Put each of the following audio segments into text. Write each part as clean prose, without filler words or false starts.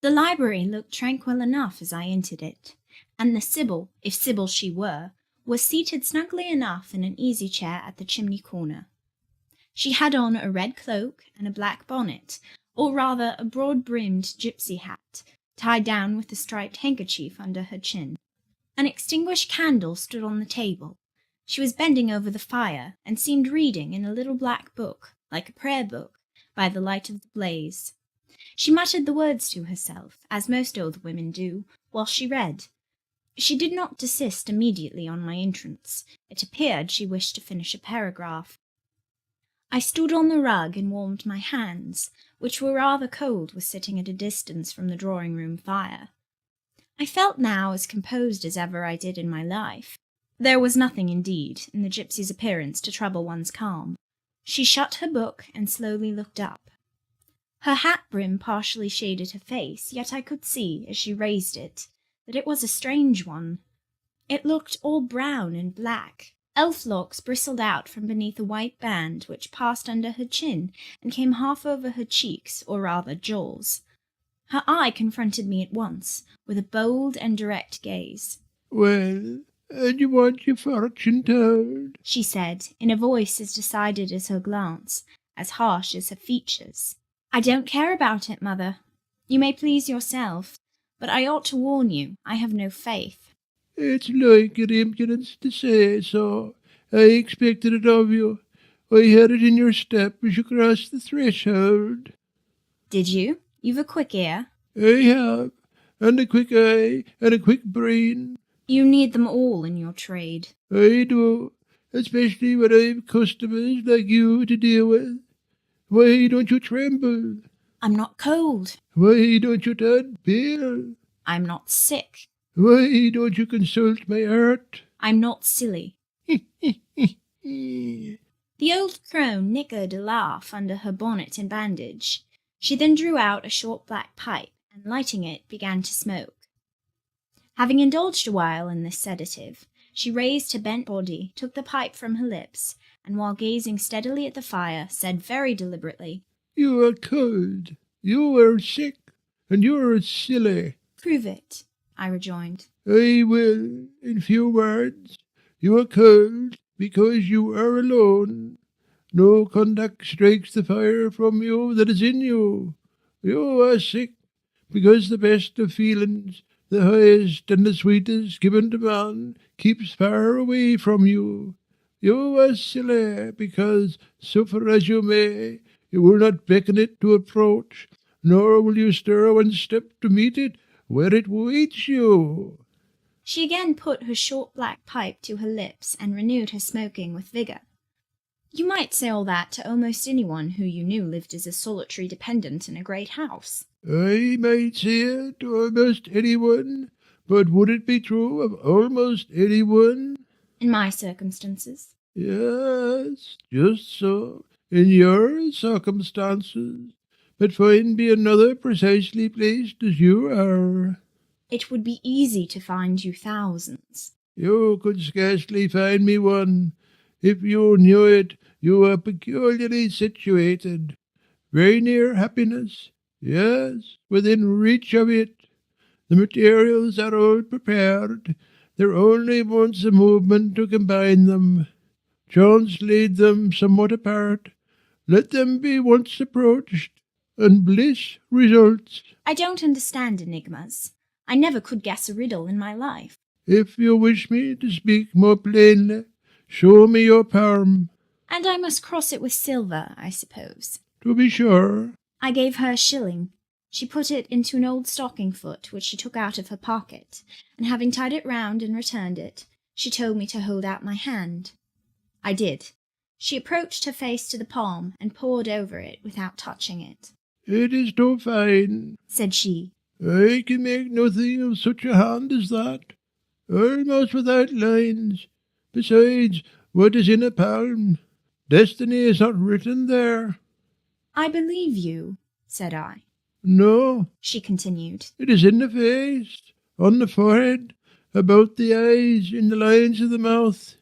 The library looked tranquil enough as I entered it, and the Sibyl, if Sibyl she were, was seated snugly enough in an easy-chair at the chimney corner. She had on a red cloak and a black bonnet, or rather a broad-brimmed gypsy hat, tied down with a striped handkerchief under her chin. An extinguished candle stood on the table. She was bending over the fire, and seemed reading in a little black book, like a prayer book, by the light of the blaze. She muttered the words to herself, as most old women do, while she read. She did not desist immediately on my entrance. It appeared she wished to finish a paragraph. I stood on the rug and warmed my hands, which were rather cold with sitting at a distance from the drawing-room fire. I felt now as composed as ever I did in my life. There was nothing, indeed, in the gypsy's appearance to trouble one's calm. She shut her book and slowly looked up. Her hat brim partially shaded her face, yet I could see, as she raised it, that it was a strange one. It looked all brown and black. Elf locks bristled out from beneath a white band which passed under her chin and came half over her cheeks, or rather jaws. Her eye confronted me at once, with a bold and direct gaze. "Well, and you want your fortune told?" she said, in a voice as decided as her glance, as harsh as her features. "I don't care about it, mother. You may please yourself, but I ought to warn you, I have no faith." "It's like your impudence to say so. I expected it of you. I heard it in your step as you crossed the threshold." "Did you? You've a quick ear." "I have, and a quick eye, and a quick brain." "You need them all in your trade." "I do, especially when I've customers like you to deal with. Why don't you tremble?" "I'm not cold." "Why don't you turn pale?" "I'm not sick." "Why don't you consult my art?" "I'm not silly." "The The old crone nickered a laugh under her bonnet and bandage. She then drew out a short black pipe, and lighting it, began to smoke. Having indulged a while in this sedative, she raised her bent body, took the pipe from her lips, and while gazing steadily at the fire, said very deliberately, You are cold, you are sick, and you are silly." "Prove it," I rejoined. "I will, in few words. You are cold because you are alone. No contact strikes the fire from you that is in you. You are sick because the best of feelings, the highest and the sweetest given to man, keeps far away from you. You are silly because, suffer as you may, you will not beckon it to approach, nor will you stir one step to meet it where it waits you." She again put her short black pipe to her lips and renewed her smoking with vigour. You might say all that to almost anyone who you knew lived as a solitary dependent in a great house. "I might say it to almost anyone, but would it be true of almost anyone?" In my circumstances. "Yes, just so, in your circumstances. But find me another precisely placed as you are." It would be easy to find you thousands. "You could scarcely find me one. If you knew it, you are peculiarly situated. Very near happiness. Yes, within reach of it. The materials are all prepared. There only wants a movement to combine them. Chance laid them somewhat apart. Let them be once approached, and bliss results." I don't understand enigmas. I never could guess a riddle in my life. "If you wish me to speak more plainly, show me your palm." And I must cross it with silver, I suppose. "To be sure." I gave her a shilling. She put it into an old stocking-foot which she took out of her pocket, and having tied it round and returned it, she told me to hold out my hand. I did. She approached her face to the palm and pored over it without touching it. "It is too fine," said she. "I can make nothing of such a hand as that. Almost without lines. Besides, what is in a palm? Destiny is not written there." I believe you, said I. "No," she continued. "it is in the face, on the forehead, about the eyes, in the lines of the mouth.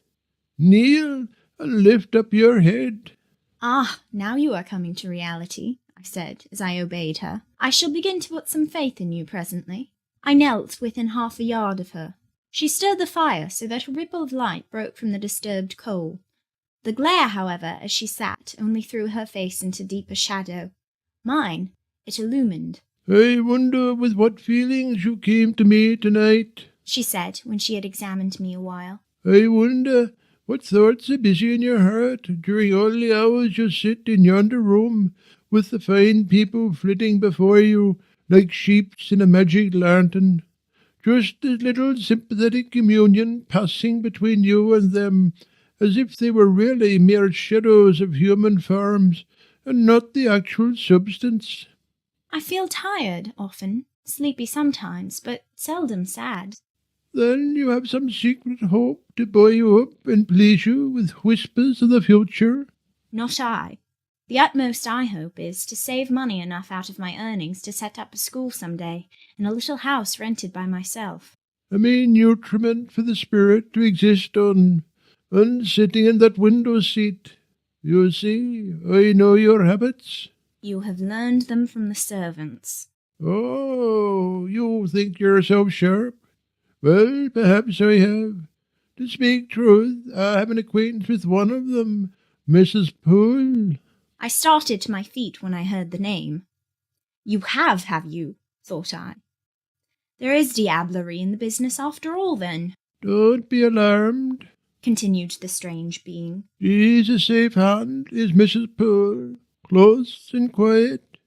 Kneel and lift up your head." Ah, now you are coming to reality, I I said, as I obeyed her. I shall begin to put some faith in you presently. I knelt within half a yard of her. She stirred the fire so that a ripple of light broke from the disturbed coal. The glare, however, as she sat, only threw her face into deeper shadow. Mine, it illumined. "I wonder with what feelings you came to me tonight," she said, when she had examined me a while. "I wonder what thoughts are busy in your heart during all the hours you sit in yonder room, with the fine people flitting before you like sheeps in a magic lantern. Just this little sympathetic communion passing between you and them, as if they were really mere shadows of human forms, and not the actual substance." I feel tired, often, sleepy sometimes, but seldom sad. "Then you have some secret hope to buoy you up and please you with whispers of the future?" Not I. The utmost I hope is to save money enough out of my earnings to set up a school some day, in a little house rented by myself. "A main nutriment for the spirit to exist on, and sitting in that window seat. You see, I know your habits." You have learned them from the servants. "Oh, you think yourself sharp? Well, perhaps I have. To speak truth, I have an acquaintance with one of them, Mrs. Poole." I started to my feet when I heard the name. You have you? Thought I. There is diablerie in the business after all, then. "Don't be alarmed," continued the strange being. "She's a safe hand, is Mrs. Poole, close and quiet.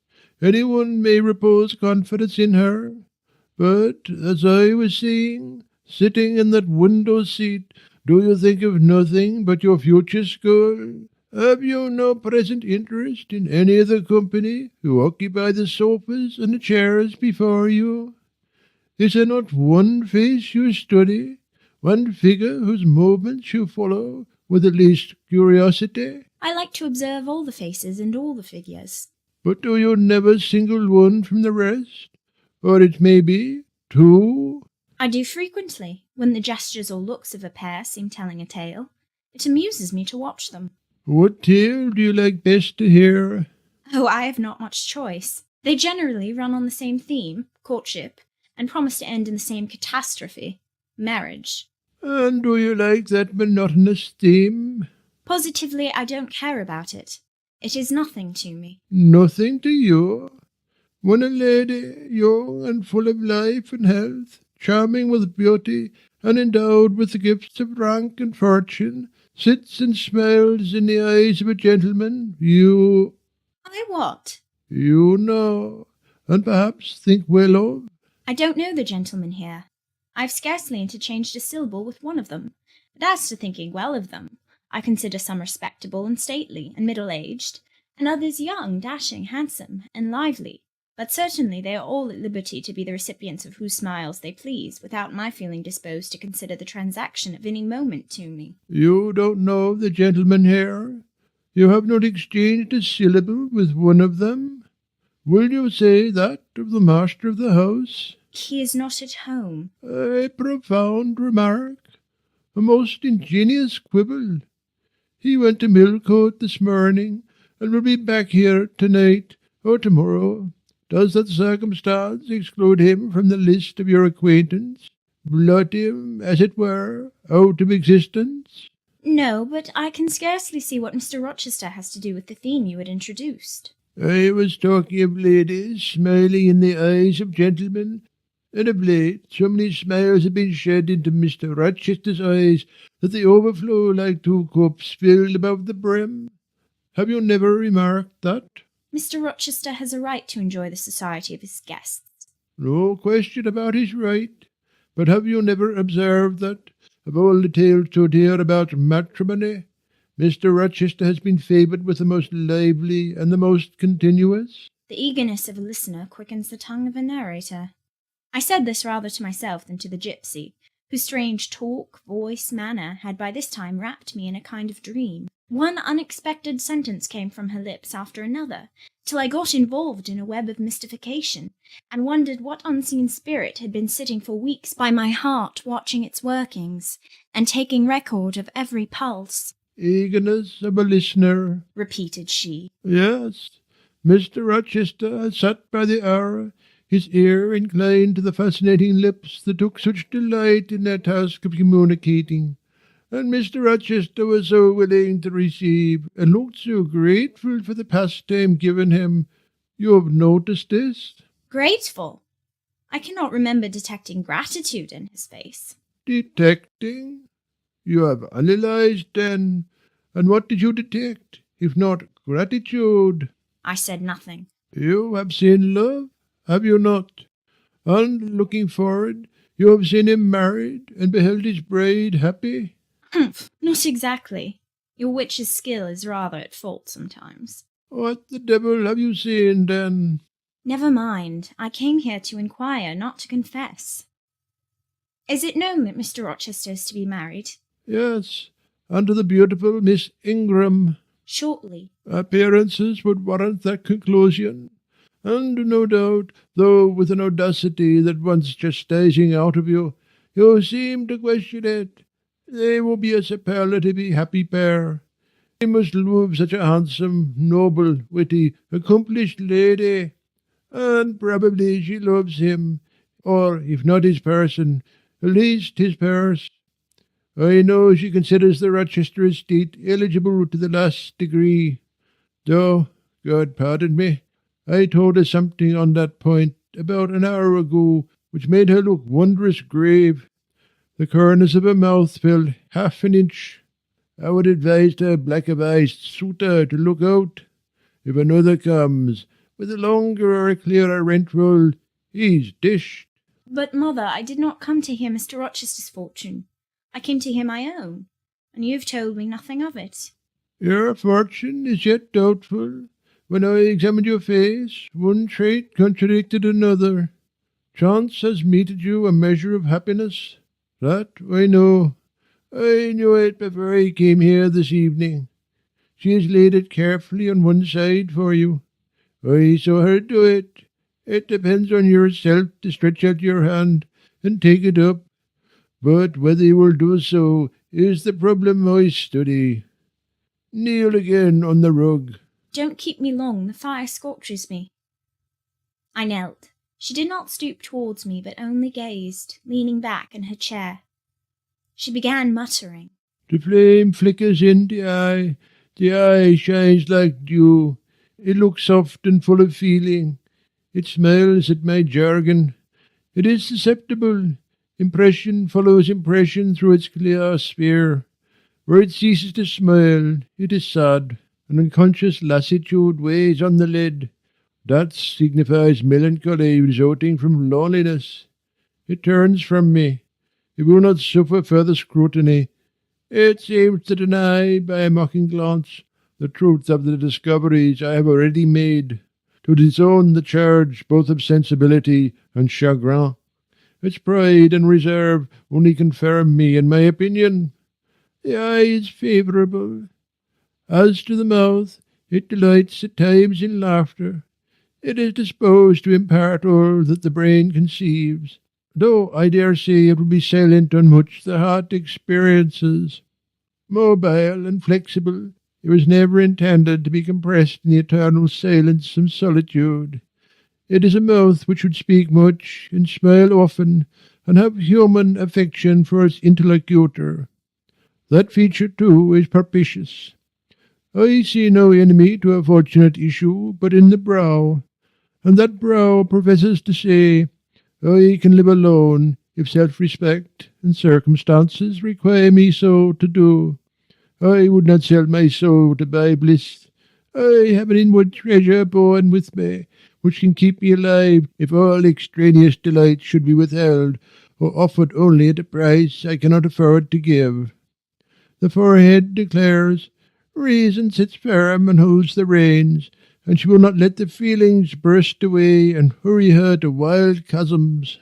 Anyone may repose confidence in her. But, as I was saying, sitting in that window seat, do you think of nothing but your future school? Have you no present interest in any of the company who occupy the sofas and the chairs before you? Is there not one face you study, one figure whose movements you follow with the least curiosity?" I like to observe all the faces and all the figures. "But do you never single one from the rest? Or it may be, two?" I do frequently, when the gestures or looks of a pair seem telling a tale. It amuses me to watch them. "What tale do you like best to hear?" Oh, I have not much choice. They generally run on the same theme, courtship, and promise to end in the same catastrophe, marriage. "And do you like that monotonous theme?" Positively, I don't care about it. It is nothing to me. "Nothing to you? When a lady, young and full of life and health, charming with beauty, and endowed with the gifts of rank and fortune, sits and smiles in the eyes of a gentleman, you—" I what? "You know, and perhaps think well of." I don't know the gentlemen here. I've scarcely interchanged a syllable with one of them. But as to thinking well of them, I consider some respectable and stately and middle-aged, and others young, dashing, handsome, and lively. But certainly they are all at liberty to be the recipients of whose smiles they please, without my feeling disposed to consider the transaction of any moment to me. "You don't know the gentleman here? You have not exchanged a syllable with one of them? Will you say that of the master of the house?" He is not at home. "A profound remark. A most ingenious quibble. He went to Millcote this morning, and will be back here to-night or to-morrow. Does that circumstance exclude him from the list of your acquaintance? Blot him, as it were, out of existence?" No, but I can scarcely see what Mr. Rochester has to do with the theme you had introduced. "I was talking of ladies smiling in the eyes of gentlemen, and of late so many smiles have been shed into Mr. Rochester's eyes that they overflow like two cups filled above the brim. Have you never remarked that?" Mr. Rochester has a right to enjoy the society of his guests. "No question about his right. But have you never observed that, of all the tales to hear about matrimony, Mr. Rochester has been favoured with the most lively and the most continuous?" The eagerness of a listener quickens the tongue of a narrator. I said this rather to myself than to the gypsy, whose strange talk, voice, manner had by this time wrapped me in a kind of dream. One unexpected sentence came from her lips after another, till I got involved in a web of mystification, and wondered what unseen spirit had been sitting for weeks by my heart, watching its workings, and taking record of every pulse. "Eagerness of a listener," repeated she. "Yes, Mr. Rochester had sat by the hour, his ear inclined to the fascinating lips that took such delight in their task of communicating. And Mr. Rochester was so willing to receive, and looked so grateful for the pastime given him. You have noticed this? Grateful? I cannot remember detecting gratitude in his face. Detecting? You have analyzed, then. And what did you detect, if not gratitude? I said nothing. You have seen love, have you not? And looking forward, you have seen him married, and beheld his bride happy? Humph, not exactly. Your witch's skill is rather at fault sometimes. What the devil have you seen, then? Never mind. I came here to inquire, not to confess. Is it known that Mr. Rochester is to be married? Yes, and to the beautiful Miss Ingram. Shortly. Appearances would warrant that conclusion. And no doubt, though with an audacity that wants chastising out of you, you seem to question it. They will be a superlatively happy pair. He must love such a handsome, noble, witty, accomplished lady. And probably she loves him, or if not his person, at least his purse. I know she considers the Rochester estate eligible to the last degree. Though, God pardon me, I told her something on that point about an hour ago which made her look wondrous grave. The corners of her mouth fell half an inch. I would advise her black-aviced suitor to look out. If another comes, with a longer or a clearer rent roll, he's dished. But, mother, I did not come to hear Mr. Rochester's fortune. I came to hear my own, and you have told me nothing of it. Your fortune is yet doubtful. When I examined your face, one trait contradicted another. Chance has meted you a measure of happiness. That I know. I knew it before I came here this evening. She has laid it carefully on one side for you. I saw her do it. It depends on yourself to stretch out your hand and take it up. But whether you will do so is the problem I study. Kneel again on the rug. Don't keep me long, the fire scorches me. I knelt. She did not stoop towards me, but only gazed, leaning back in her chair. She began muttering. The flame flickers in the eye. The eye shines like dew. It looks soft and full of feeling. It smiles at my jargon. It is susceptible. Impression follows impression through its clear sphere. Where it ceases to smile, it is sad. An unconscious lassitude weighs on the lid. That signifies melancholy resulting from loneliness. It turns from me. It will not suffer further scrutiny. It seems to deny, by a mocking glance, the truth of the discoveries I have already made, to disown the charge both of sensibility and chagrin. Its pride and reserve only confirm me in my opinion. The eye is favourable. As to the mouth, it delights at times in laughter. It is disposed to impart all that the brain conceives, though I dare say it will be silent on much the heart experiences. Mobile and flexible, it was never intended to be compressed in the eternal silence and solitude. It is a mouth which would speak much, and smile often, and have human affection for its interlocutor. That feature, too, is propitious. I see no enemy to a fortunate issue but in the brow, and that brow professes to say, I can live alone, if self-respect and circumstances require me so to do. I would not sell my soul to buy bliss. I have an inward treasure born with me, which can keep me alive if all extraneous delight should be withheld, or offered only at a price I cannot afford to give. The forehead declares, reason sits firm and holds the reins, and she will not let the feelings burst away and hurry her to wild chasms.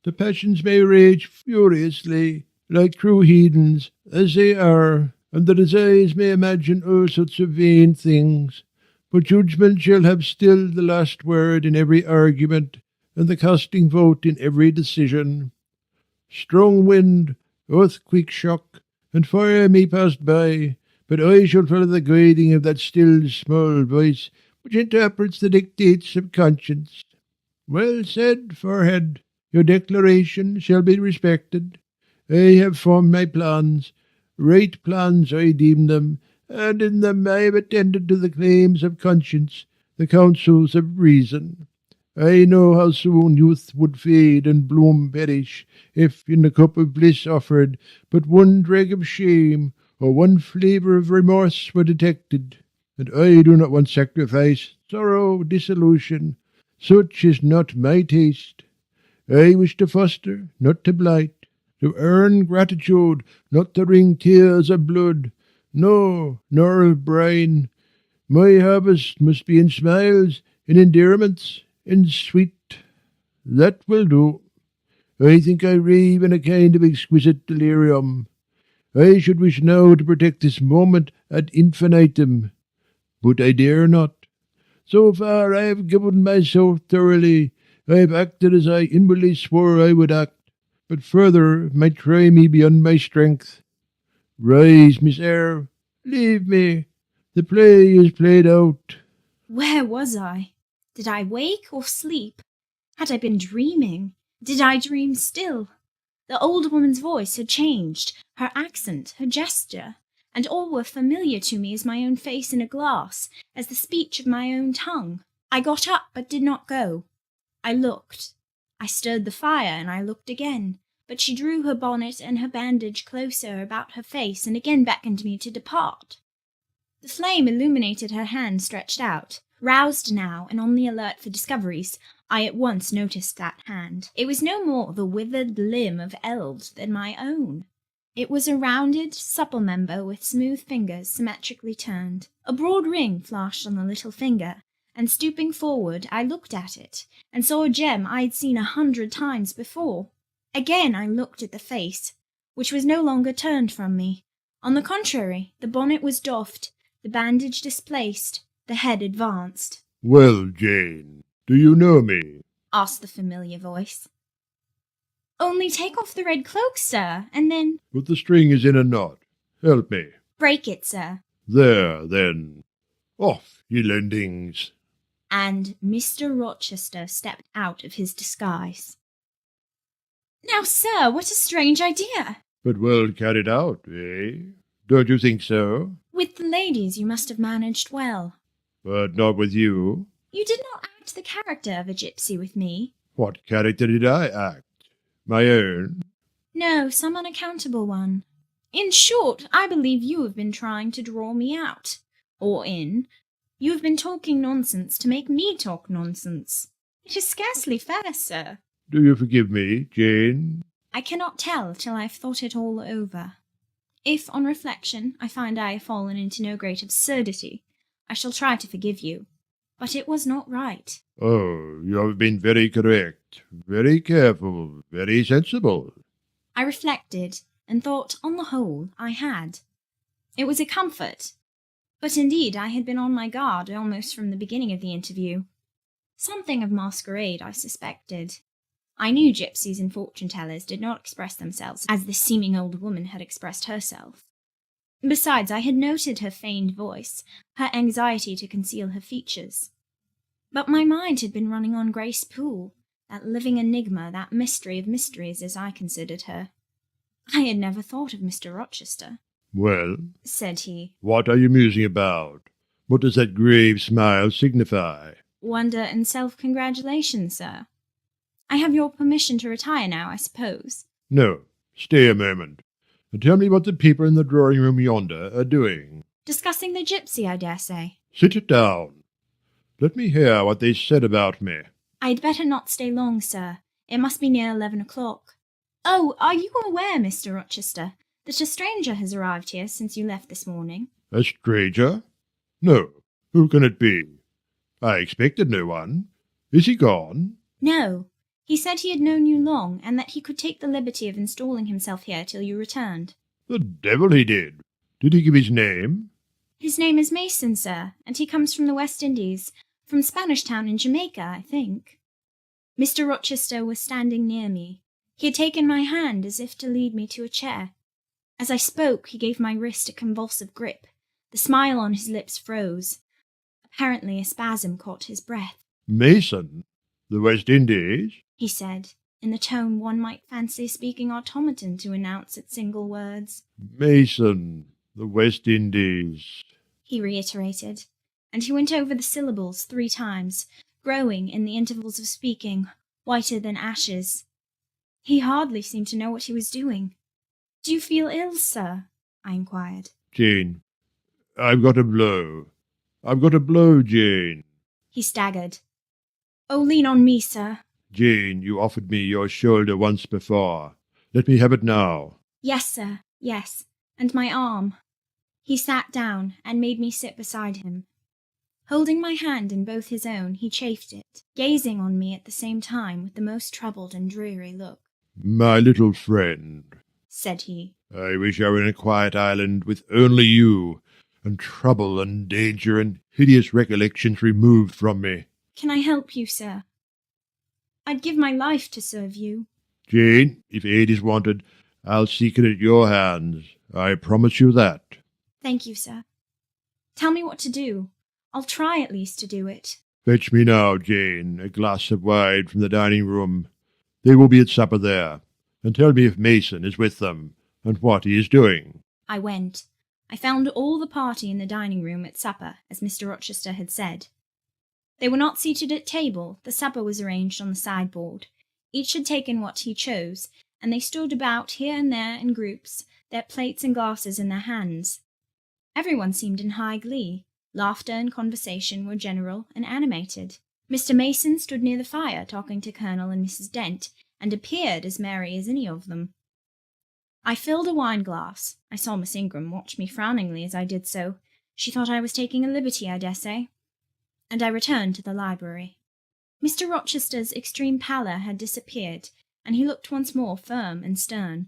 The passions may rage furiously, like true heathens, as they are, and the desires may imagine all sorts of vain things. But judgment shall have still the last word in every argument, and the casting vote in every decision. Strong wind, earthquake shock, and fire may pass by, but I shall follow the guiding of that still small voice which interprets the dictates of conscience. Well said, forehead. Your declaration shall be respected. I have formed my plans. Right plans I deem them, and in them I have attended to the claims of conscience, the counsels of reason. I know how soon youth would fade and bloom perish, if in the cup of bliss offered but one dreg of shame or one flavour of remorse were detected. And I do not want sacrifice, sorrow, dissolution. Such is not my taste. I wish to foster, not to blight, to earn gratitude, not to wring tears of blood, no, nor of brine. My harvest must be in smiles, in endearments, in sweet. That will do. I think I rave in a kind of exquisite delirium. I should wish now to protect this moment ad infinitum, but I dare not. So far I have given myself thoroughly. I have acted as I inwardly swore I would act, but further might try me beyond my strength. Rise, Miss Eyre. Leave me. The play is played out. Where was I? Did I wake or sleep? Had I been dreaming? Did I dream still? The old woman's voice had changed, her accent, her gesture, and all were familiar to me as my own face in a glass, as the speech of my own tongue. I got up, but did not go. I looked. I stirred the fire, and I looked again, but she drew her bonnet and her bandage closer about her face and again beckoned me to depart. The flame illuminated her hand stretched out. Roused now, and on the alert for discoveries, I at once noticed that hand. It was no more the withered limb of eld than my own. It was a rounded, supple member with smooth fingers symmetrically turned. A broad ring flashed on the little finger, and stooping forward I looked at it, and saw a gem I had seen 100 times before. Again I looked at the face, which was no longer turned from me. On the contrary, the bonnet was doffed, the bandage displaced, the head advanced. Well, Jane, do you know me? Asked the familiar voice. Only take off the red cloak, sir, and then— But the string is in a knot. Help me. Break it, sir. There, then. Off, ye lendings. And Mr. Rochester stepped out of his disguise. Now, sir, what a strange idea! But well carried out, eh? Don't you think so? With the ladies you must have managed well. But not with you. You did not act the character of a gypsy with me. What character did I act? My own? No, some unaccountable one. In short, I believe you have been trying to draw me out. Or in. You have been talking nonsense to make me talk nonsense. It is scarcely fair, sir. Do you forgive me, Jane? I cannot tell till I have thought it all over. If, on reflection, I find I have fallen into no great absurdity, I shall try to forgive you. But it was not right. Oh, you have been very correct, very careful, very sensible. I reflected, and thought, on the whole, I had. It was a comfort. But indeed I had been on my guard almost from the beginning of the interview. Something of masquerade, I suspected. I knew gypsies and fortune-tellers did not express themselves as this seeming old woman had expressed herself. Besides, I had noted her feigned voice, her anxiety to conceal her features. But my mind had been running on Grace Poole, that living enigma, that mystery of mysteries, as I considered her. I had never thought of Mr. Rochester. Well, said he. What are you musing about? What does that grave smile signify? Wonder and self-congratulation, sir. I have your permission to retire now, I suppose. No, stay a moment, and tell me what the people in the drawing-room yonder are doing. Discussing the gypsy, I dare say. Sit down. Let me hear what they said about me. I'd better not stay long, sir. It must be near 11 o'clock. Oh, are you aware, Mr. Rochester, that a stranger has arrived here since you left this morning? A stranger? No. Who can it be? I expected no one. Is he gone? No. He said he had known you long, and that he could take the liberty of installing himself here till you returned. The devil he did. Did he give his name? His name is Mason, sir, and he comes from the West Indies, from Spanish Town in Jamaica, I think. Mr. Rochester was standing near me. He had taken my hand as if to lead me to a chair. As I spoke, he gave my wrist a convulsive grip. The smile on his lips froze. A Apparently a spasm caught his breath. Mason? The West Indies? He said, in the tone one might fancy a speaking automaton to announce its single words. Mason, the West Indies, he reiterated, and he went over the syllables 3 times, growing, in the intervals of speaking, whiter than ashes. He hardly seemed to know what he was doing. "Do you feel ill, sir?" I inquired. Jane, I've got a blow. I've got a blow, Jane. He staggered. "Oh, lean on me, sir." Jane, you offered me your shoulder once before. Let me have it now. "Yes, sir, yes, and my arm." He sat down and made me sit beside him. Holding my hand in both his own, he chafed it, gazing on me at the same time with the most troubled and dreary look. My little friend, said he, I wish I were in a quiet island with only you, and trouble and danger and hideous recollections removed from me. "Can I help you, sir? I'd give my life to serve you." Jane, if aid is wanted, I'll seek it at your hands. I promise you that. "Thank you, sir. Tell me what to do. I'll try at least to do it." Fetch me now, Jane, a glass of wine from the dining-room. They will be at supper there. And tell me if Mason is with them, and what he is doing. I went. I found all the party in the dining-room at supper, as Mr. Rochester had said. They were not seated at table. The supper was arranged on the sideboard. Each had taken what he chose, and they stood about here and there in groups, their plates and glasses in their hands. Everyone seemed in high glee. Laughter and conversation were general and animated. Mr. Mason stood near the fire, talking to Colonel and Mrs. Dent, and appeared as merry as any of them. I filled a wine-glass. I saw Miss Ingram watch me frowningly as I did so. She thought I was taking a liberty, I dare say. And I returned to the library. Mr. Rochester's extreme pallor had disappeared, and he looked once more firm and stern.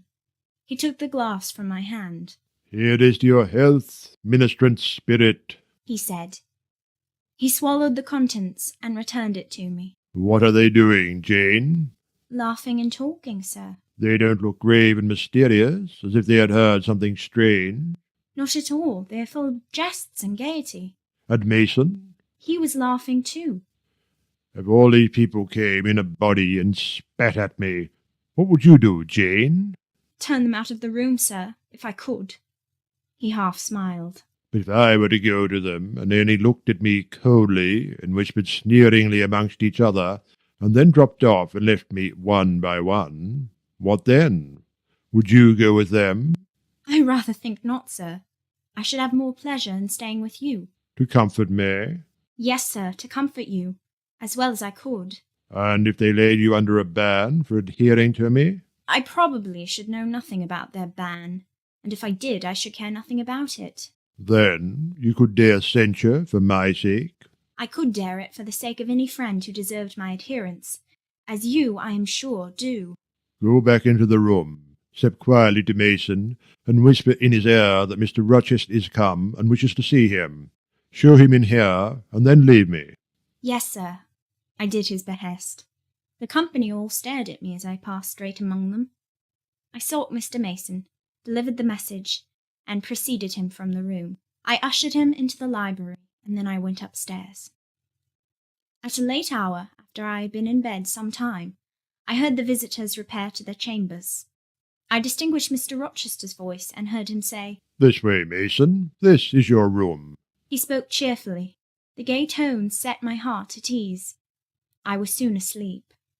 He took the glass from my hand. Here is to your health, ministrant spirit, he said. He swallowed the contents and returned it to me. What are they doing, Jane? Laughing and talking, sir. They don't look grave and mysterious, as if they had heard something strange. Not at all. They are full of jests and gaiety. And Mason? He was laughing too. If all these people came in a body and spat at me, what would you do, Jane? Turn them out of the room, sir, if I could. He half smiled. But if I were to go to them, and they only looked at me coldly, and whispered sneeringly amongst each other, and then dropped off and left me one by one, what then? Would you go with them? I rather think not, sir. I should have more pleasure in staying with you. To comfort me? Yes, sir, to comfort you, as well as I could. And if they laid you under a ban for adhering to me? I probably should know nothing about their ban, and if I did, I should care nothing about it. Then you could dare censure for my sake? I could dare it for the sake of any friend who deserved my adherence, as you, I am sure, do. Go back into the room, step quietly to Mason, and whisper in his ear that Mr. Rochester is come and wishes to see him. Show him in here, and then leave me. Yes, sir. I did his behest. The company all stared at me as I passed straight among them. I sought Mr. Mason, delivered the message, and preceded him from the room. I ushered him into the library, and then I went upstairs. At a late hour, after I had been in bed some time, I heard the visitors repair to their chambers. I distinguished Mr. Rochester's voice, and heard him say, This way, Mason. This is your room. He spoke cheerfully. The gay tones set my heart at ease. I was soon asleep.